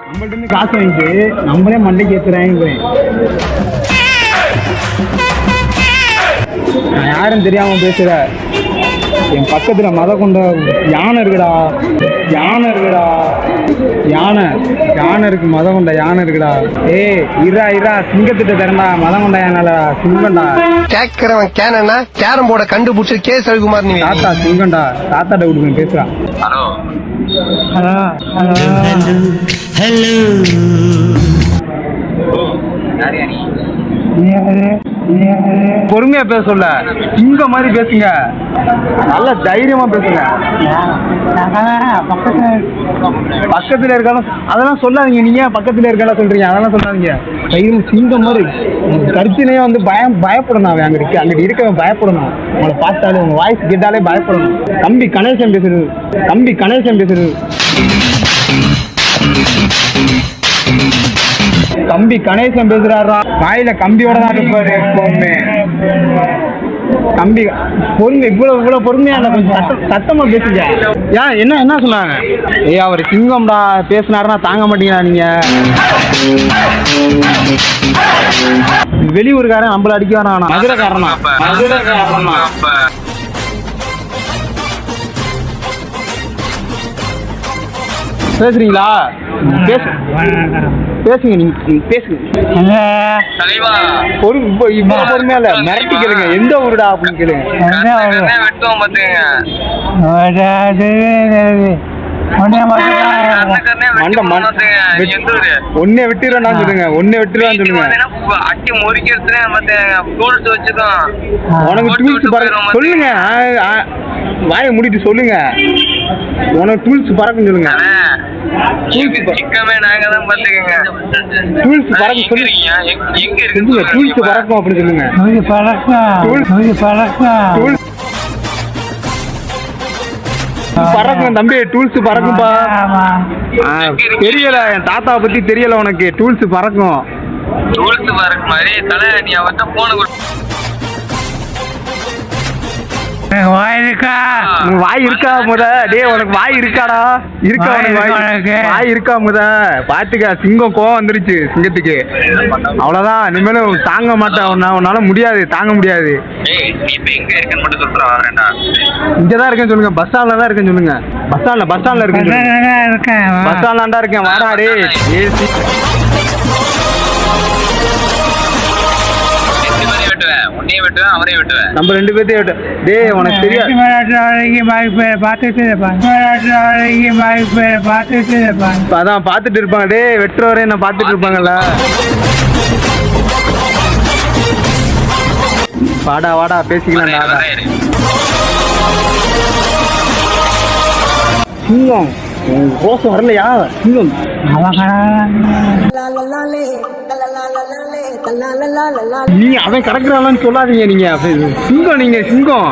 நம்மள்ட்ட இருந்து காசு வாங்கிட்டு நம்மளே மண்டைக்கு ஏத்துறாங்க. நான் யாரும் தெரியாம பேசுற. என் பக்கத்துல மத கொண்ட யானை இருக்குடா, யானை இருக்குடா, யானை யானை இருக்கு, மத கொண்ட யானை இருக்குடா. ஏய் இரா இரா, சிங்கத்திட்ட தரண்டா, மத கொண்ட யானைடா, சிங்கம்டா. கேட்கிறவன் கேனா கேரம் போர்டை கண்டுபிடிச்சு கே ரவிக்குமார் நீ தாத்தா சிங்கம்டா, தாத்தாட்ட விடுவேன் பேசுறான். ஹலோ ஹலோ ஹலோ ஹலோ யாரியா நீ? பொறுமையா பேச சொல்ல, சிங்க மாதிரி பேசுங்க, நல்ல தைரியமா பேசுங்க. பக்கத்துல இருக்காலும் அதெல்லாம் சொல்லாதீங்க. நீங்க பக்கத்துல இருக்கால சொல்றீங்க, அதெல்லாம் சொல்லாதீங்க. தைரியம் சிங்கம் மாதிரி கருத்திலேயே வந்து பயப்படணும். அவன் அங்கிட்டு இருக்கவன் பயப்படணும். உங்களை பார்த்தாலே உங்க வாய்ஸ் கேட்டாலே பயப்படணும். தம்பி கணேசன் பேசுறது, தம்பி கணேசன் பேசுறது, தம்பி கணேசன் பேசுறாரா, வாயில கம்பியோட தான் இருப்பாரு எப்பவுமே. தம்பி பொறுமை, இவ்வளவு பொறுமையா இல்ல, கொஞ்சம் சத்தமா பேசுங்க. ஏன் என்ன சொன்னாங்க? ஏய் அவர் சிங்கம்டா, பேசினாருன்னா தாங்க மாட்டீங்களா நீங்க? வெளியூருக்காரன் நம்மள அடிக்க வரானா? மதுரைக்காரனா? மதுரைக்காரனா? பேசுறீங்களா? பேசுங்க, நீங்க பேசுங்க. இவ்வளவு பொறுமையா இல்ல, மிரட்டி கேளுங்க. எந்த ஊருடா அப்படின்னு கேளுங்க. ஒன்னே விட்டுறான்னு சொல்லுங்க, ஒன்னே விட்டுறான்னு சொல்லுங்க. உனக்கு டூல்ஸ் சொல்லுங்க, வாயை மூடிட்டு சொல்லுங்க. உனக்கு டூல்ஸ் பறக்கும் சொல்லுங்க. டூல்ஸ் பறக்கும் சொல்லுங்க, டூல்ஸ் பறக்கும் அப்படின்னு சொல்லுங்க. பறக்கும் தம்பி, டூல்ஸ் பறக்கும்பா. தெரியல, என் தாத்தாவை பத்தி தெரியல உனக்கு. டூல்ஸ் பறக்கும். வாய் இருக்கா முத? டே உனக்கு வாய் இருக்காடா? இருக்கா உனக்கு வாய் இருக்கா முத? பாத்துக்க, சிங்கம் கோவம் வந்துருச்சு சிங்கத்துக்கு. அவ்வளவுதான், இனிமேலும் தாங்க மாட்டேன். உன்னால முடியாது, தாங்க முடியாது. இங்கதான் இருக்கேன்னு சொல்லுங்க. பஸ் ஸ்டாண்ட்ல தான் இருக்கேன்னு சொல்லுங்க. பஸ் ஸ்டாண்ட்ல இருக்கேன். பஸ் ஸ்டாண்ட்ல இருக்கேன். வாடா டே. நம்ம ரெண்டு பேர்த்தையும் வெட்டு. டே உனக்கு தெரியாது. அதான் பாத்துட்டு இருப்பாங்க. டே வெட்டுற வரையும் நான் பாத்துட்டு இருப்பாங்கல்ல. வாடா வாடா பேசிக்கலாம். சிங்கம் ரோசம் வரலையா? சிங்கம் நீங்க அவன் கிடக்குறான்னு சொல்லாதீங்க. நீங்க சிங்கம், நீங்க சிங்கம்.